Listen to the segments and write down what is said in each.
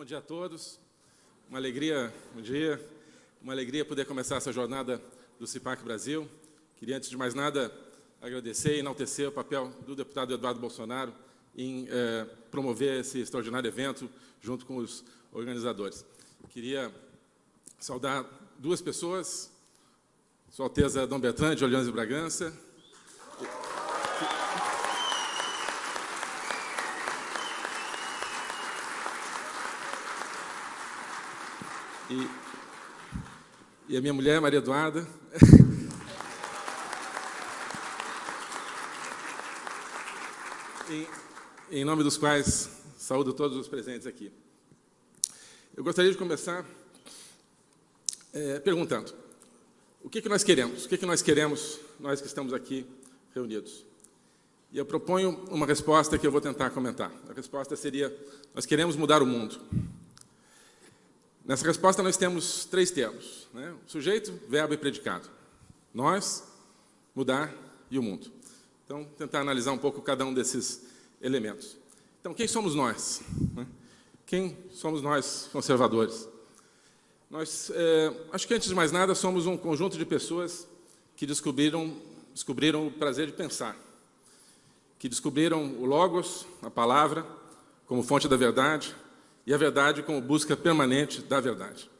Bom dia a todos. Uma alegria, bom dia. Uma alegria poder começar essa jornada do CIPAC Brasil. Queria, antes de mais nada, agradecer e enaltecer o papel do deputado Eduardo Bolsonaro em promover esse extraordinário evento junto com os organizadores. Queria saudar duas pessoas, Sua Alteza Dom Bertrand de Orleans e Bragança, e a minha mulher, Maria Eduarda, em nome dos quais saúdo todos os presentes aqui. Eu gostaria de começar perguntando, o que nós queremos? O que nós queremos, nós que estamos aqui reunidos? E eu proponho uma resposta que eu vou tentar comentar. A resposta seria, nós queremos mudar o mundo. Nessa resposta, nós temos três termos, né? Sujeito, verbo e predicado. Nós, mudar e o mundo. Então, tentar analisar um pouco cada um desses elementos. Então, quem somos nós? Quem somos nós, conservadores? Nós, acho que, antes de mais nada, somos um conjunto de pessoas que descobriram o prazer de pensar, que descobriram o Logos, a palavra, como fonte da verdade, e a verdade como busca permanente da verdade.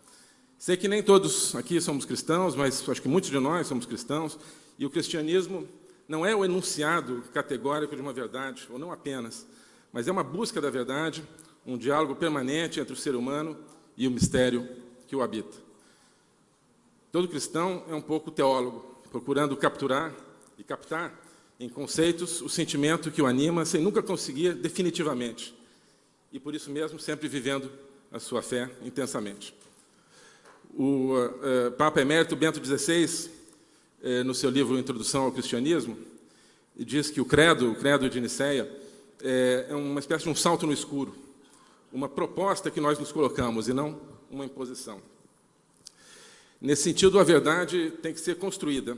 Sei que nem todos aqui somos cristãos, mas acho que muitos de nós somos cristãos, e o cristianismo não é o enunciado categórico de uma verdade, ou não apenas, mas é uma busca da verdade, um diálogo permanente entre o ser humano e o mistério que o habita. Todo cristão é um pouco teólogo, procurando capturar e captar em conceitos o sentimento que o anima, sem nunca conseguir definitivamente, e, por isso mesmo, sempre vivendo a sua fé intensamente. O Papa Emérito Bento XVI, no seu livro Introdução ao Cristianismo, diz que o credo de Nicéia, é uma espécie de um salto no escuro, uma proposta que nós nos colocamos, e não uma imposição. Nesse sentido, a verdade tem que ser construída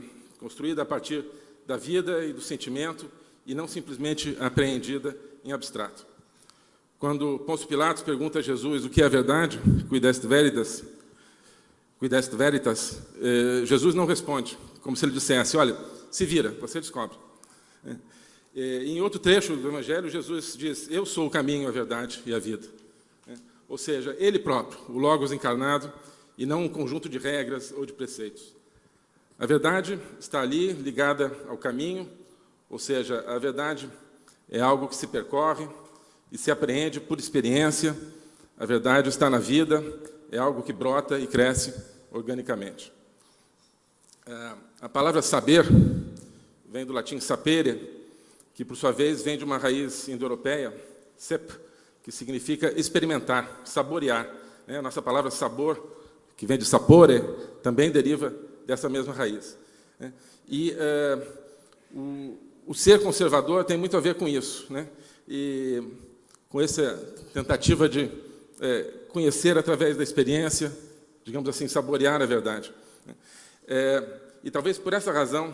a partir da vida e do sentimento, e não simplesmente apreendida em abstrato. Quando Pôncio Pilatos pergunta a Jesus o que é a verdade, quid est veritas, Jesus não responde, como se ele dissesse, olha, se vira, você descobre. Em outro trecho do Evangelho, Jesus diz, eu sou o caminho, a verdade e a vida. Ou seja, ele próprio, o Logos encarnado, e não um conjunto de regras ou de preceitos. A verdade está ali, ligada ao caminho, ou seja, a verdade é algo que se percorre, e se apreende por experiência, a verdade está na vida, é algo que brota e cresce organicamente. A palavra saber vem do latim sapere, que, por sua vez, vem de uma raiz indo-europeia, sep, que significa experimentar, saborear. A nossa palavra sabor, que vem de sapore, também deriva dessa mesma raiz. E o ser conservador tem muito a ver com isso, e com essa tentativa de conhecer através da experiência, digamos assim, saborear a verdade. E talvez por essa razão,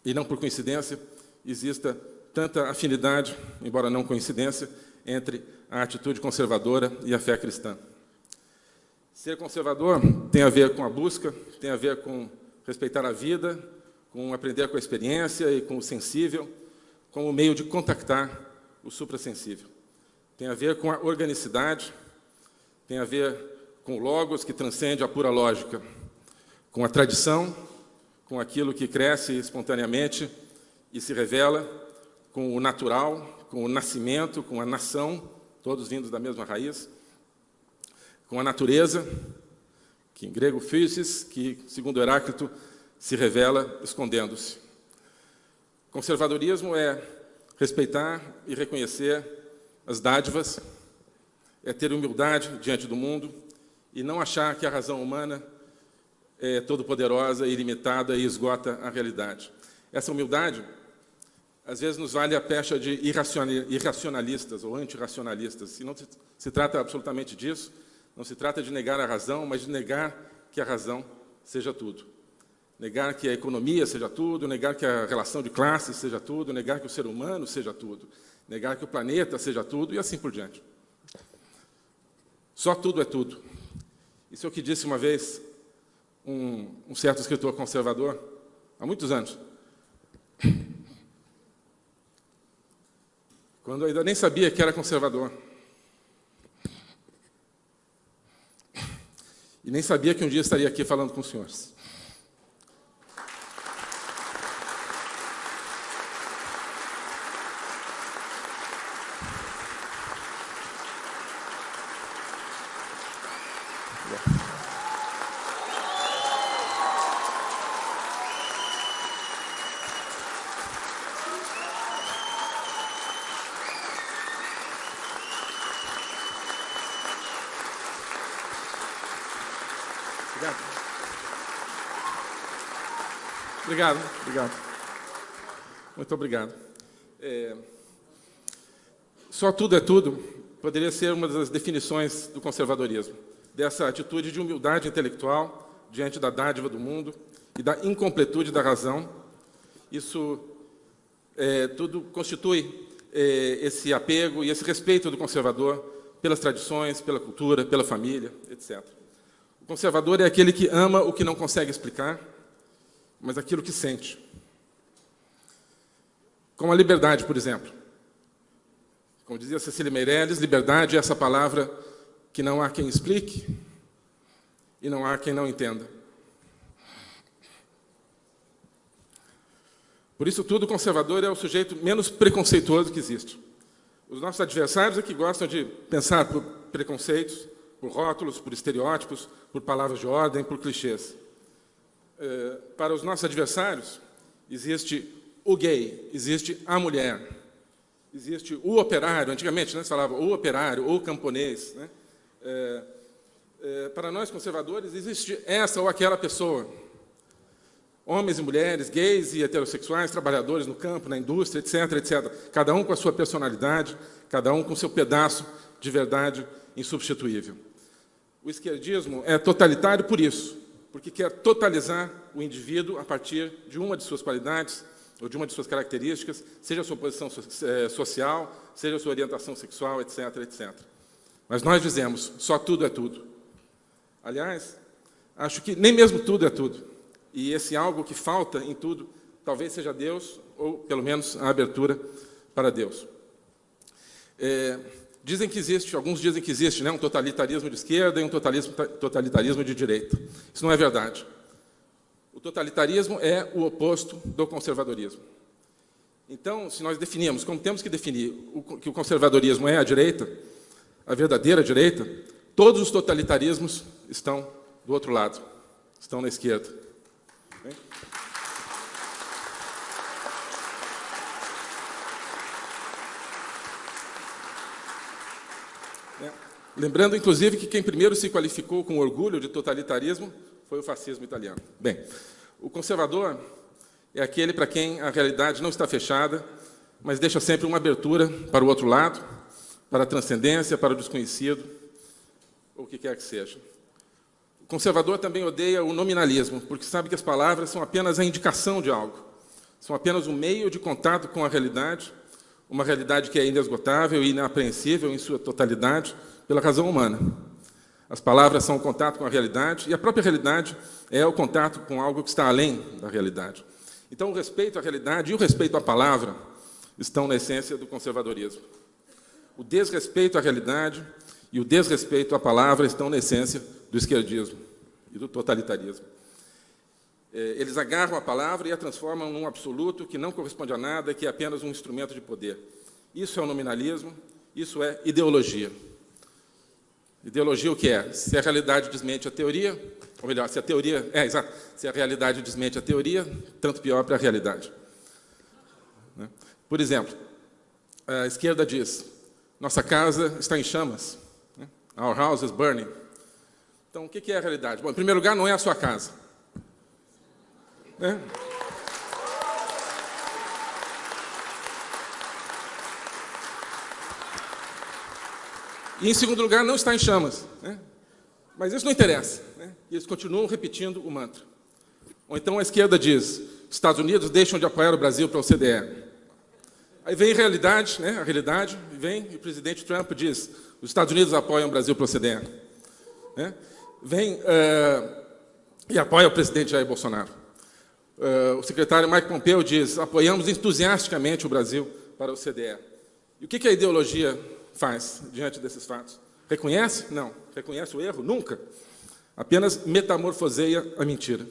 e não por coincidência, exista tanta afinidade, embora não coincidência, entre a atitude conservadora e a fé cristã. Ser conservador tem a ver com a busca, tem a ver com respeitar a vida, com aprender com a experiência e com o sensível, como meio de contactar o suprassensível. Tem a ver com a organicidade, tem a ver com o Logos, que transcende a pura lógica, com a tradição, com aquilo que cresce espontaneamente e se revela, com o natural, com o nascimento, com a nação, todos vindos da mesma raiz, com a natureza, que em grego physis, que, segundo Heráclito, se revela escondendo-se. Conservadorismo é respeitar e reconhecer as dádivas, é ter humildade diante do mundo e não achar que a razão humana é todo-poderosa, ilimitada e esgota a realidade. Essa humildade, às vezes, nos vale a pecha de irracionalistas ou antirracionalistas. E não se trata absolutamente disso, não se trata de negar a razão, mas de negar que a razão seja tudo. Negar que a economia seja tudo, negar que a relação de classes seja tudo, negar que o ser humano seja tudo, negar que o planeta seja tudo, e assim por diante. Só tudo é tudo. Isso é o que disse uma vez um certo escritor conservador, há muitos anos, quando eu ainda nem sabia que era conservador. E nem sabia que um dia estaria aqui falando com os senhores. Obrigado. Muito obrigado. Só tudo é tudo poderia ser uma das definições do conservadorismo, dessa atitude de humildade intelectual diante da dádiva do mundo e da incompletude da razão. Isso tudo constitui esse apego e esse respeito do conservador pelas tradições, pela cultura, pela família, etc. O conservador é aquele que ama o que não consegue explicar, mas aquilo que sente. Como a liberdade, por exemplo. Como dizia Cecília Meirelles, liberdade é essa palavra que não há quem explique e não há quem não entenda. Por isso tudo, o conservador é o sujeito menos preconceituoso que existe. Os nossos adversários é que gostam de pensar por preconceitos, por rótulos, por estereótipos, por palavras de ordem, por clichês. Para os nossos adversários, existe o gay, existe a mulher, existe o operário. Antigamente, né, se falava o operário, o camponês. Né? Para nós, conservadores, existe essa ou aquela pessoa. Homens e mulheres, gays e heterossexuais, trabalhadores no campo, na indústria, etc., etc. Cada um com a sua personalidade, cada um com o seu pedaço de verdade insubstituível. O esquerdismo é totalitário por isso, porque quer totalizar o indivíduo a partir de uma de suas qualidades ou de uma de suas características, seja a sua posição social, seja a sua orientação sexual, etc., etc. Mas nós dizemos, só tudo é tudo. Aliás, acho que nem mesmo tudo é tudo. E esse algo que falta em tudo, talvez seja Deus, ou pelo menos a abertura para Deus. Alguns dizem que existe, né, um totalitarismo de esquerda e um totalitarismo de direita. Isso não é verdade. O totalitarismo é o oposto do conservadorismo. Então, se nós definimos, como temos que definir que o conservadorismo é a direita, a verdadeira direita, todos os totalitarismos estão do outro lado, estão na esquerda. Bem? Lembrando, inclusive, que quem primeiro se qualificou com orgulho de totalitarismo foi o fascismo italiano. Bem, o conservador é aquele para quem a realidade não está fechada, mas deixa sempre uma abertura para o outro lado, para a transcendência, para o desconhecido, ou o que quer que seja. O conservador também odeia o nominalismo, porque sabe que as palavras são apenas a indicação de algo, são apenas um meio de contato com a realidade, uma realidade que é inesgotável e inapreensível em sua totalidade, pela razão humana. As palavras são o contato com a realidade, e a própria realidade é o contato com algo que está além da realidade. Então, o respeito à realidade e o respeito à palavra estão na essência do conservadorismo. O desrespeito à realidade e o desrespeito à palavra estão na essência do esquerdismo e do totalitarismo. Eles agarram a palavra e a transformam num absoluto que não corresponde a nada, que é apenas um instrumento de poder. Isso é o nominalismo, isso é ideologia. Ideologia o que é? Se a realidade desmente a teoria, ou melhor, se a teoria... exato. Se a realidade desmente a teoria, tanto pior para a realidade. Por exemplo, a esquerda diz, nossa casa está em chamas. Our house is burning. Então, o que é a realidade? Bom, em primeiro lugar, não é a sua casa. E, em segundo lugar, não está em chamas. Mas isso não interessa. E eles continuam repetindo o mantra. Ou então a esquerda diz, Estados Unidos deixam de apoiar o Brasil para a OCDE. Aí vem a realidade, né? A realidade, vem e o presidente Trump diz: os Estados Unidos apoiam o Brasil para o OCDE. Né? Vem e apoia o presidente Jair Bolsonaro. O secretário Mike Pompeo diz: apoiamos entusiasticamente o Brasil para o OCDE. E o que a ideologia faz diante desses fatos? Reconhece? Não. Reconhece o erro? Nunca. Apenas metamorfoseia a mentira.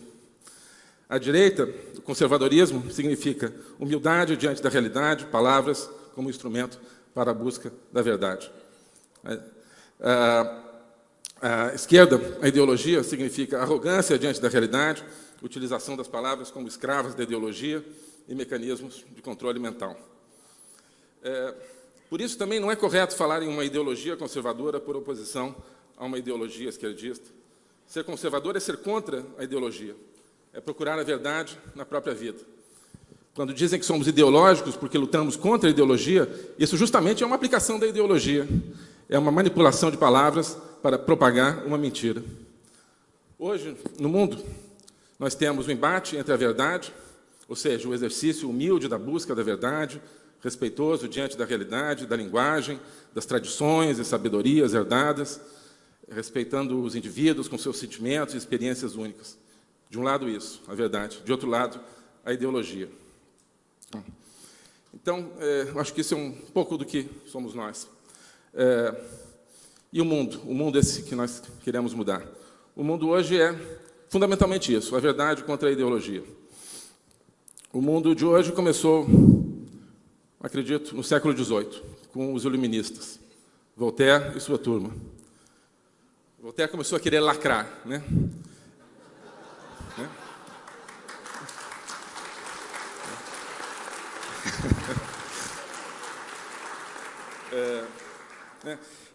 A direita, o conservadorismo, significa humildade diante da realidade, palavras como instrumento para a busca da verdade. A esquerda, a ideologia, significa arrogância diante da realidade, utilização das palavras como escravas da ideologia e mecanismos de controle mental. Por isso, também não é correto falar em uma ideologia conservadora por oposição a uma ideologia esquerdista. Ser conservador é ser contra a ideologia, é procurar a verdade na própria vida. Quando dizem que somos ideológicos porque lutamos contra a ideologia, isso justamente é uma aplicação da ideologia, é uma manipulação de palavras para propagar uma mentira. Hoje, no mundo, nós temos o embate entre a verdade, ou seja, o exercício humilde da busca da verdade, respeitoso diante da realidade, da linguagem, das tradições e sabedorias herdadas, respeitando os indivíduos com seus sentimentos e experiências únicas. De um lado isso, a verdade. De outro lado, a ideologia. Então, acho que isso é um pouco do que somos nós. E o mundo esse que nós queremos mudar. O mundo hoje é fundamentalmente isso, a verdade contra a ideologia. O mundo de hoje começou, acredito, no século XVIII, com os iluministas, Voltaire e sua turma. Voltaire começou a querer lacrar, né?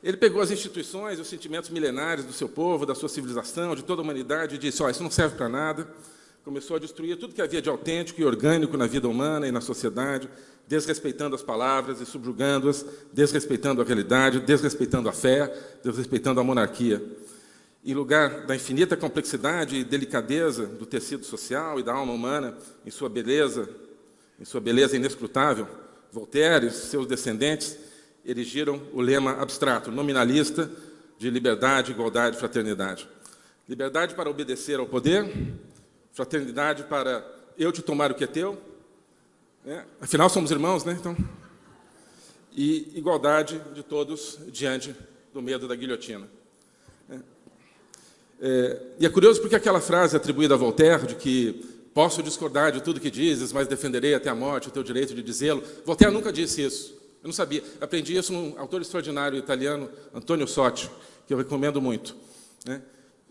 Ele pegou as instituições, os sentimentos milenares do seu povo, da sua civilização, de toda a humanidade, e disse: isso não serve para nada. Começou a destruir tudo que havia de autêntico e orgânico na vida humana e na sociedade, desrespeitando as palavras e subjugando-as, desrespeitando a realidade, desrespeitando a fé, desrespeitando a monarquia. Em lugar da infinita complexidade e delicadeza do tecido social e da alma humana, em sua beleza inescrutável, Voltaire e seus descendentes erigiram o lema abstrato, nominalista, de liberdade, igualdade e fraternidade. Liberdade para obedecer ao poder, fraternidade para eu te tomar o que é teu, né? Afinal somos irmãos, né? Então, e igualdade de todos diante do medo da guilhotina. E é curioso porque aquela frase atribuída a Voltaire, de que posso discordar de tudo que dizes, mas defenderei até a morte o teu direito de dizê-lo, Voltaire nunca disse isso. Eu não sabia. Aprendi isso num autor extraordinário italiano, Antonio Sotti, que eu recomendo muito. Né?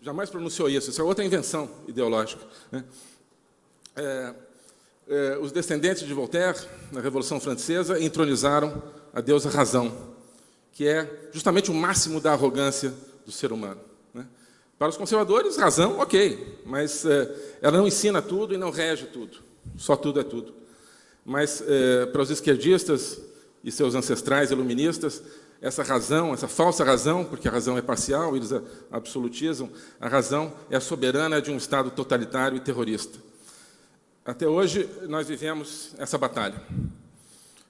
Jamais pronunciou isso. Isso é outra invenção ideológica. Né? Os descendentes de Voltaire, na Revolução Francesa, entronizaram a deusa Razão, que é justamente o máximo da arrogância do ser humano. Né? Para os conservadores, razão, ok, mas ela não ensina tudo e não rege tudo. Só tudo é tudo. Mas para os esquerdistas e seus ancestrais iluministas, essa razão, essa falsa razão, porque a razão é parcial, eles absolutizam, a razão é a soberana de um Estado totalitário e terrorista. Até hoje, nós vivemos essa batalha.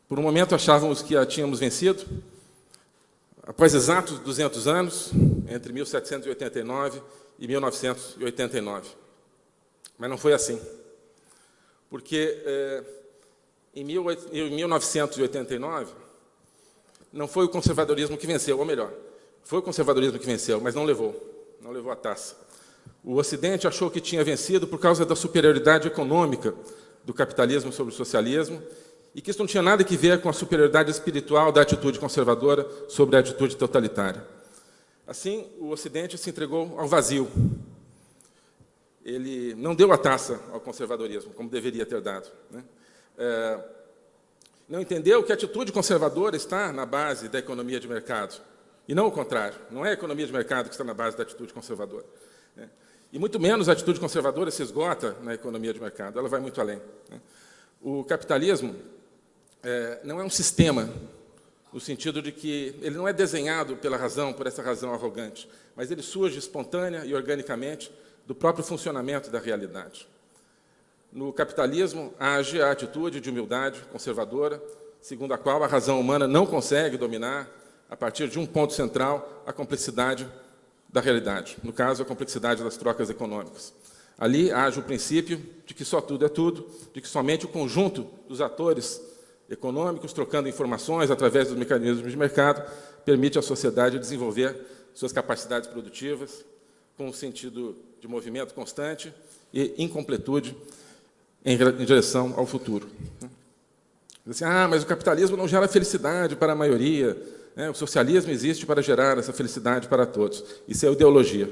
Por um momento, achávamos que a tínhamos vencido. Após exatos 200 anos, entre 1789 e 1989. Mas não foi assim. Porque em 1989, não foi o conservadorismo que venceu, ou melhor, foi o conservadorismo que venceu, mas não levou a taça. O Ocidente achou que tinha vencido por causa da superioridade econômica do capitalismo sobre o socialismo, e que isso não tinha nada a ver com a superioridade espiritual da atitude conservadora sobre a atitude totalitária. Assim, o Ocidente se entregou ao vazio. Ele não deu a taça ao conservadorismo, como deveria ter dado. Né? Não entendeu que a atitude conservadora está na base da economia de mercado, e não o contrário. Não é a economia de mercado que está na base da atitude conservadora. Né? E muito menos a atitude conservadora se esgota na economia de mercado, ela vai muito além. Né? O capitalismo não é um sistema, no sentido de que ele não é desenhado pela razão, por essa razão arrogante, mas ele surge espontânea e organicamente do próprio funcionamento da realidade. No capitalismo, age a atitude de humildade conservadora, segundo a qual a razão humana não consegue dominar, a partir de um ponto central, a complexidade da realidade, no caso, a complexidade das trocas econômicas. Ali age o princípio de que só tudo é tudo, de que somente o conjunto dos atores econômicos, trocando informações através dos mecanismos de mercado, permite à sociedade desenvolver suas capacidades produtivas, com um sentido de movimento constante e incompletude em direção ao futuro. Assim, mas o capitalismo não gera felicidade para a maioria, né? O socialismo existe para gerar essa felicidade para todos. Isso é ideologia.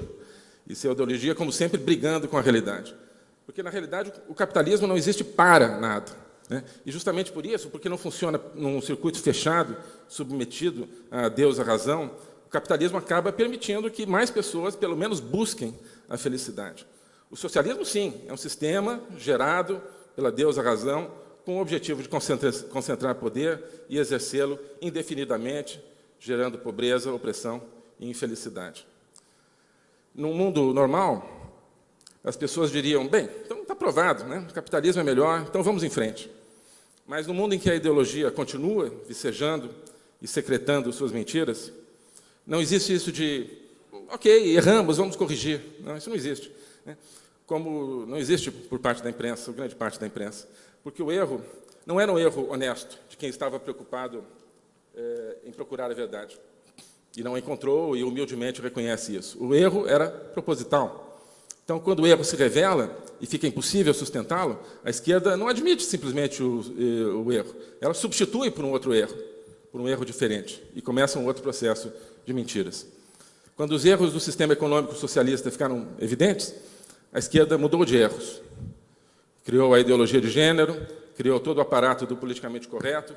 Isso é ideologia, como sempre, brigando com a realidade. Porque, na realidade, o capitalismo não existe para nada, né? E, justamente por isso, porque não funciona num circuito fechado, submetido a Deus, a razão, o capitalismo acaba permitindo que mais pessoas, pelo menos, busquem a felicidade. O socialismo, sim, é um sistema gerado pela Deus, a razão, com o objetivo de concentrar poder e exercê-lo indefinidamente, gerando pobreza, opressão e infelicidade. No mundo normal, as pessoas diriam, bem, então está provado, né? O capitalismo é melhor, então vamos em frente. Mas no mundo em que a ideologia continua vicejando e secretando suas mentiras, não existe isso de, ok, erramos, vamos corrigir. Não, isso não existe, né? Como não existe por parte da imprensa, ou grande parte da imprensa, porque o erro não era um erro honesto de quem estava preocupado em procurar a verdade. E não encontrou, e humildemente reconhece isso. O erro era proposital. Então, quando o erro se revela e fica impossível sustentá-lo, a esquerda não admite simplesmente o erro. Ela substitui por um outro erro, por um erro diferente, e começa um outro processo de mentiras. Quando os erros do sistema econômico socialista ficaram evidentes, a esquerda mudou de erros. Criou a ideologia de gênero, criou todo o aparato do politicamente correto,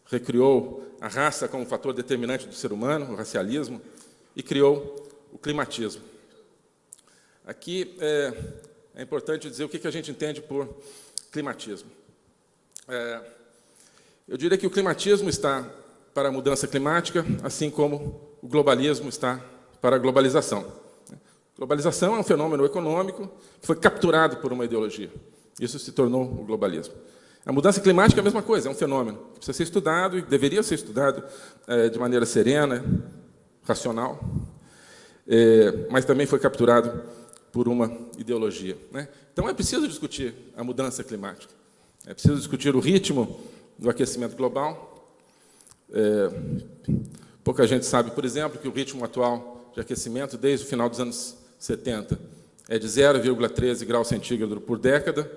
recriou a raça como fator determinante do ser humano, o racialismo, e criou o climatismo. Aqui é importante dizer o que a gente entende por climatismo. Eu diria que o climatismo está para a mudança climática, assim como o globalismo está para a globalização. Globalização é um fenômeno econômico que foi capturado por uma ideologia. Isso se tornou o globalismo. A mudança climática é a mesma coisa, é um fenômeno que precisa ser estudado e deveria ser estudado de maneira serena, racional, mas também foi capturado por uma ideologia, né? Então, é preciso discutir a mudança climática. É preciso discutir o ritmo do aquecimento global. Pouca gente sabe, por exemplo, que o ritmo atual de aquecimento, desde o final dos anos 70, é de 0,13 graus centígrados por década,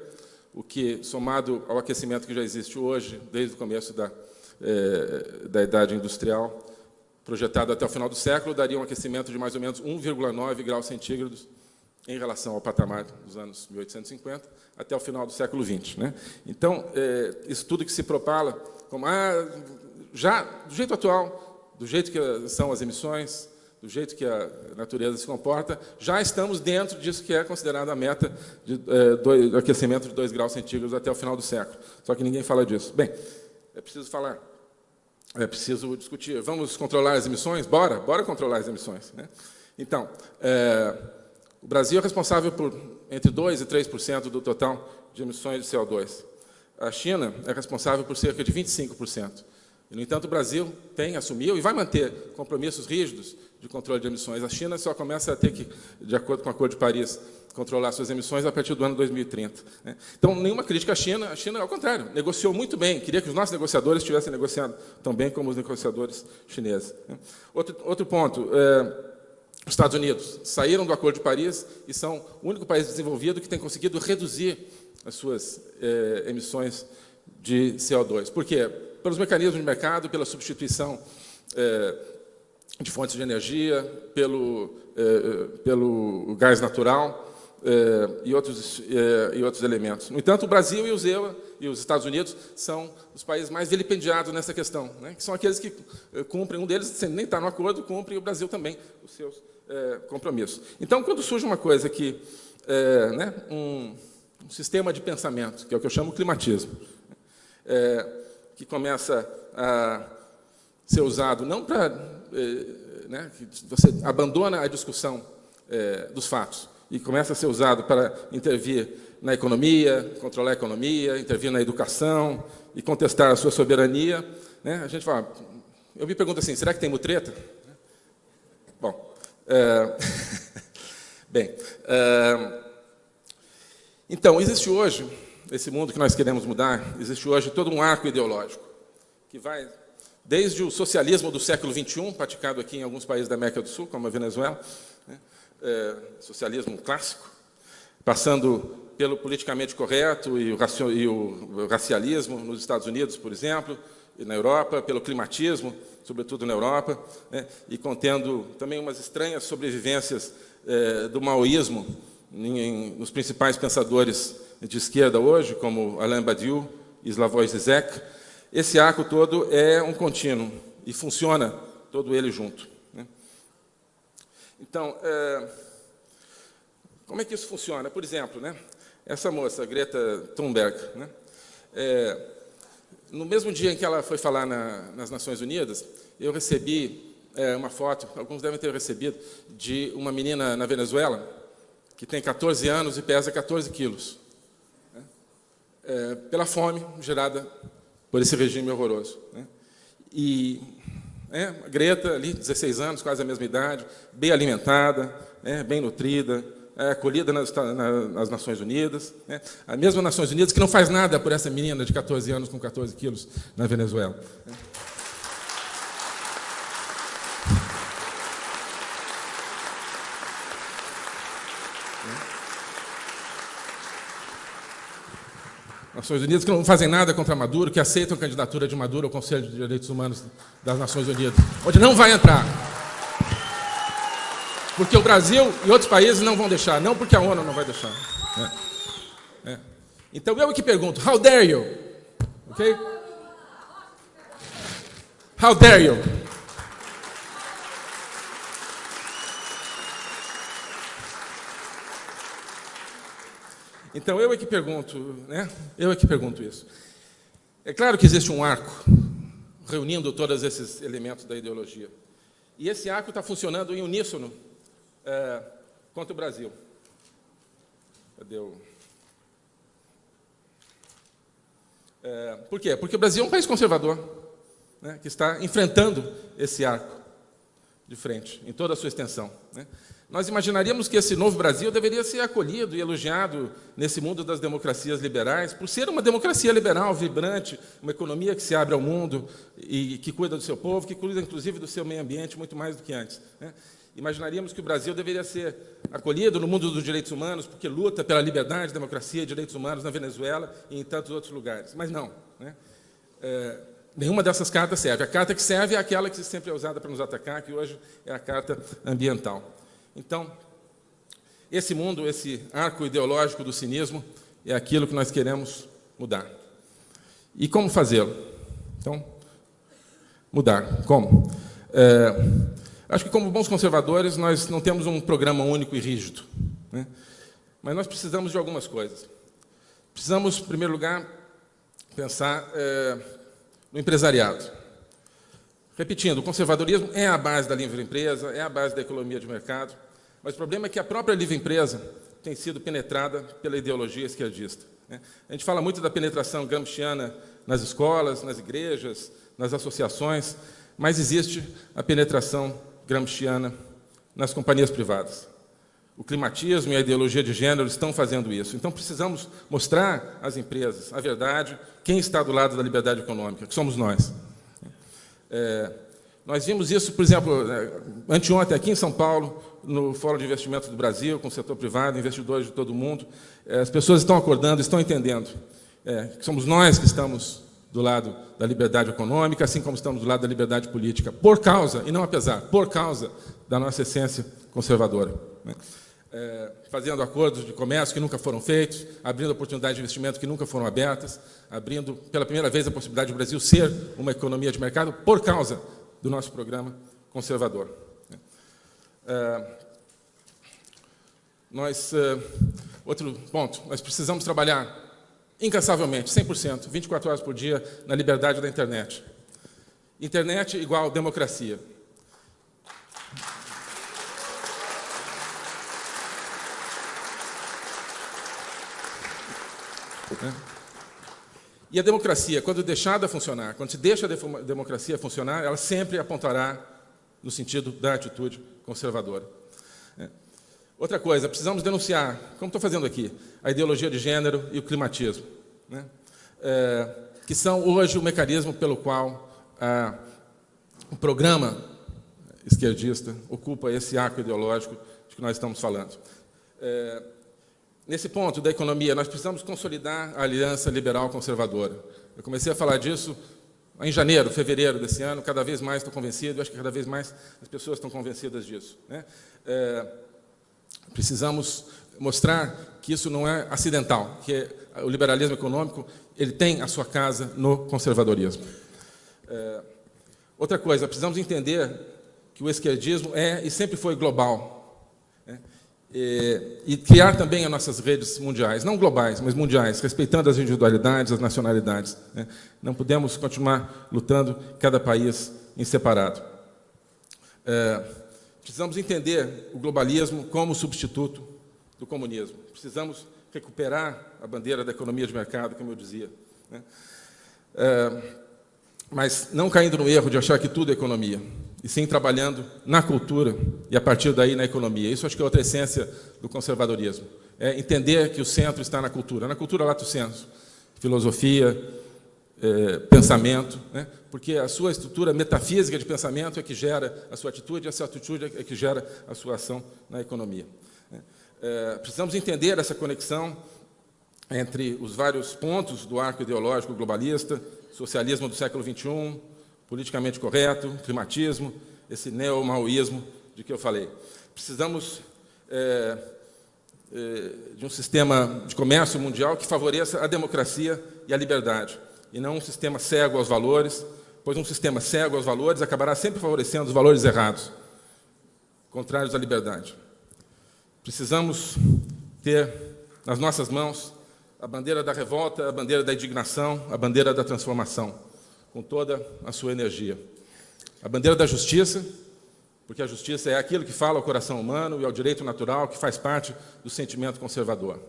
o que, somado ao aquecimento que já existe hoje, desde o começo da Idade Industrial, projetado até o final do século, daria um aquecimento de mais ou menos 1,9 graus centígrados em relação ao patamar dos anos 1850 até o final do século XX, né? Então, isso tudo que se propala como já do jeito atual, do jeito que são as emissões, do jeito que a natureza se comporta, já estamos dentro disso que é considerada a meta do aquecimento de 2 graus centígrados até o final do século. Só que ninguém fala disso. Bem, é preciso falar, é preciso discutir. Vamos controlar as emissões? Bora controlar as emissões, né? Então, o Brasil é responsável por entre 2% e 3% do total de emissões de CO2. A China é responsável por cerca de 25%. E, no entanto, o Brasil assumiu e vai manter compromissos rígidos de controle de emissões. A China só começa a ter que, de acordo com o Acordo de Paris, controlar suas emissões a partir do ano 2030. Né? Então, nenhuma crítica à China. A China, ao contrário, negociou muito bem. Queria que os nossos negociadores tivessem negociado tão bem como os negociadores chineses. Né? Outro ponto, os Estados Unidos saíram do Acordo de Paris e são o único país desenvolvido que tem conseguido reduzir as suas emissões de CO2. Por quê? Pelos mecanismos de mercado, pela substituição de fontes de energia, pelo gás natural e outros elementos. No entanto, o Brasil e os Estados Unidos são os países mais vilipendiados nessa questão, né? Que são aqueles que cumprem, um deles nem está no acordo, cumpre, e o Brasil também, os seus compromissos. Então, quando surge uma coisa que, um sistema de pensamento, que é o que eu chamo de climatismo, que começa a ser usado não para... que você abandona a discussão dos fatos e começa a ser usado para intervir na economia, controlar a economia, intervir na educação e contestar a sua soberania. Né? A gente fala, eu me pergunto assim, será que tem mutreta? Bom, bem, então, existe hoje, esse mundo que nós queremos mudar, existe hoje todo um arco ideológico, que vai desde o socialismo do século XXI, praticado aqui em alguns países da América do Sul, como a Venezuela, né? Socialismo clássico, passando pelo politicamente correto e o racialismo nos Estados Unidos, por exemplo, e na Europa, pelo climatismo, sobretudo na Europa, né? E contendo também umas estranhas sobrevivências do maoísmo nos principais pensadores de esquerda hoje, como Alain Badiou e Slavoj Žižek. Esse arco todo é um contínuo e funciona todo ele junto. Né? Então, como é que isso funciona? Por exemplo, né, essa moça, Greta Thunberg, né, no mesmo dia em que ela foi falar nas Nações Unidas, eu recebi uma foto, alguns devem ter recebido, de uma menina na Venezuela que tem 14 anos e pesa 14 quilos, né, pela fome gerada por esse regime horroroso. Né? E a Greta, ali, 16 anos, quase a mesma idade, bem alimentada, bem nutrida, acolhida nas Nações Unidas. Né? A mesma Nações Unidas que não faz nada por essa menina de 14 anos com 14 quilos na Venezuela. Né? Nações Unidas que não fazem nada contra Maduro, que aceitam a candidatura de Maduro ao Conselho de Direitos Humanos das Nações Unidas, onde não vai entrar. Porque o Brasil e outros países não vão deixar, não porque a ONU não vai deixar. Então, eu que pergunto, how dare you? Okay? How dare you? Então, eu é que pergunto, né? Eu é que pergunto isso. É claro que existe um arco reunindo todos esses elementos da ideologia. E esse arco está funcionando em uníssono contra o Brasil. Cadê o... Por quê? Porque o Brasil é um país conservador, né, que está enfrentando esse arco de frente, em toda a sua extensão. Né? Nós imaginaríamos que esse novo Brasil deveria ser acolhido e elogiado nesse mundo das democracias liberais, por ser uma democracia liberal, vibrante, uma economia que se abre ao mundo e que cuida do seu povo, que cuida, inclusive, do seu meio ambiente, muito mais do que antes. Né? Imaginaríamos que o Brasil deveria ser acolhido no mundo dos direitos humanos, porque luta pela liberdade, democracia e direitos humanos na Venezuela e em tantos outros lugares. Mas não. Né? Nenhuma dessas cartas serve. A carta que serve é aquela que sempre é usada para nos atacar, que hoje é a carta ambiental. Então, esse mundo, esse arco ideológico do cinismo, é aquilo que nós queremos mudar. E como fazê-lo? Então, mudar. Como? Acho que, como bons conservadores, nós não temos um programa único e rígido. Né? Mas nós precisamos de algumas coisas. Precisamos, em primeiro lugar, pensar no empresariado. Repetindo, o conservadorismo é a base da livre empresa, é a base da economia de mercado, mas o problema é que a própria livre empresa tem sido penetrada pela ideologia esquerdista. Né? A gente fala muito da penetração gramsciana nas escolas, nas igrejas, nas associações, mas existe a penetração gramsciana nas companhias privadas. O climatismo e a ideologia de gênero estão fazendo isso. Então, precisamos mostrar às empresas a verdade, quem está do lado da liberdade econômica, que somos nós. Nós vimos isso, por exemplo, anteontem, aqui em São Paulo, no Fórum de Investimento do Brasil, com o setor privado, investidores de todo o mundo. As pessoas estão acordando, estão entendendo que somos nós que estamos do lado da liberdade econômica, assim como estamos do lado da liberdade política, por causa, e não apesar, por causa da nossa essência conservadora. Né? Fazendo acordos de comércio que nunca foram feitos, abrindo oportunidades de investimento que nunca foram abertas, abrindo pela primeira vez a possibilidade do Brasil ser uma economia de mercado por causa do nosso programa conservador. Outro ponto, nós precisamos trabalhar incansavelmente, 100%, 24 horas por dia, na liberdade da internet. Internet igual democracia. E a democracia, quando deixada funcionar, quando se deixa a democracia funcionar, ela sempre apontará no sentido da atitude conservadora. Outra coisa, precisamos denunciar, como estou fazendo aqui, a ideologia de gênero e o climatismo, que são hoje o mecanismo pelo qual o programa esquerdista ocupa esse arco ideológico de que nós estamos falando. Nesse ponto da economia, nós precisamos consolidar a aliança liberal-conservadora. Eu comecei a falar disso em janeiro, fevereiro desse ano, cada vez mais estou convencido, acho que cada vez mais as pessoas estão convencidas disso. Precisamos mostrar que isso não é acidental, que o liberalismo econômico ele tem a sua casa no conservadorismo. Outra coisa, precisamos entender que o esquerdismo é e sempre foi global, e criar também as nossas redes mundiais, não globais, mas mundiais, respeitando as individualidades, as nacionalidades. Não podemos continuar lutando cada país em separado. Precisamos entender o globalismo como substituto do comunismo. Precisamos recuperar a bandeira da economia de mercado, como eu dizia. Mas não caindo no erro de achar que tudo é economia, e sim trabalhando na cultura e, a partir daí, na economia. Isso acho que é outra essência do conservadorismo. É entender que o centro está na cultura lato sensu, filosofia, pensamento, porque a sua estrutura metafísica de pensamento é que gera a sua atitude, e essa atitude é que gera a sua ação na economia. Precisamos entender essa conexão entre os vários pontos do arco ideológico globalista, socialismo do século XXI, politicamente correto, climatismo, esse neo-maoísmo de que eu falei. Precisamos de um sistema de comércio mundial que favoreça a democracia e a liberdade, e não um sistema cego aos valores, pois um sistema cego aos valores acabará sempre favorecendo os valores errados, contrários à liberdade. Precisamos ter nas nossas mãos a bandeira da revolta, a bandeira da indignação, a bandeira da transformação, com toda a sua energia. A bandeira da justiça, porque a justiça é aquilo que fala ao coração humano e ao direito natural, que faz parte do sentimento conservador.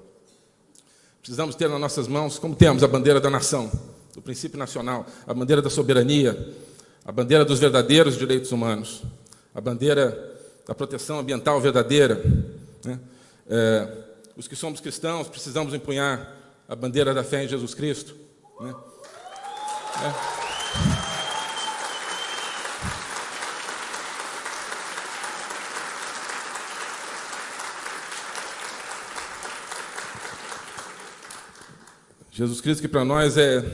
Precisamos ter nas nossas mãos, como temos, a bandeira da nação, do princípio nacional, a bandeira da soberania, a bandeira dos verdadeiros direitos humanos, a bandeira da proteção ambiental verdadeira. Os que somos cristãos precisamos empunhar a bandeira da fé em Jesus Cristo. Jesus Cristo, que para nós é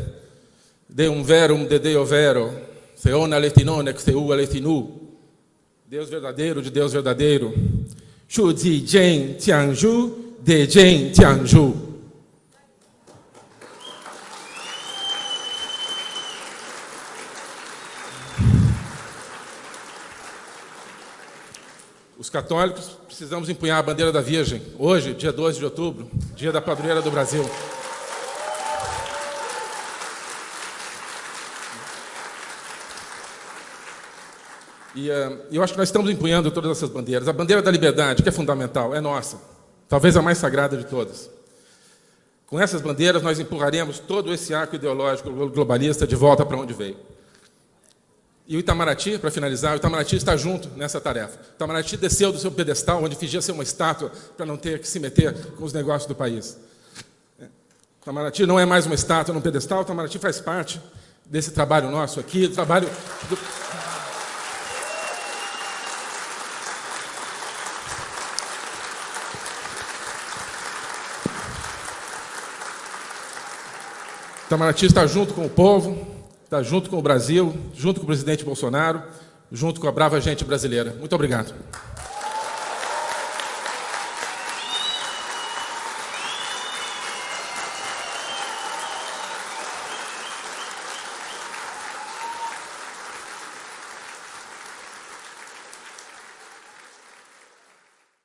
Deum verum de Deo vero, Theon alethenon ex Theu alethinu, Deus verdadeiro de Deus verdadeiro, Shu Zi Zhen Tianzhu de Zhen Tianzhu. Os católicos precisamos empunhar a bandeira da Virgem, hoje, dia 12 de outubro, dia da padroeira do Brasil. E eu acho que nós estamos empunhando todas essas bandeiras. A bandeira da liberdade, que é fundamental, é nossa, talvez a mais sagrada de todas. Com essas bandeiras, nós empurraremos todo esse arco ideológico globalista de volta para onde veio. E o Itamaraty, para finalizar, o Itamaraty está junto nessa tarefa. O Itamaraty desceu do seu pedestal, onde fingia ser uma estátua, para não ter que se meter com os negócios do país. O Itamaraty não é mais uma estátua num pedestal, o Itamaraty faz parte desse trabalho nosso aqui, do trabalho do... O Itamaraty está junto com o povo, está junto com o Brasil, junto com o presidente Bolsonaro, junto com a brava gente brasileira. Muito obrigado.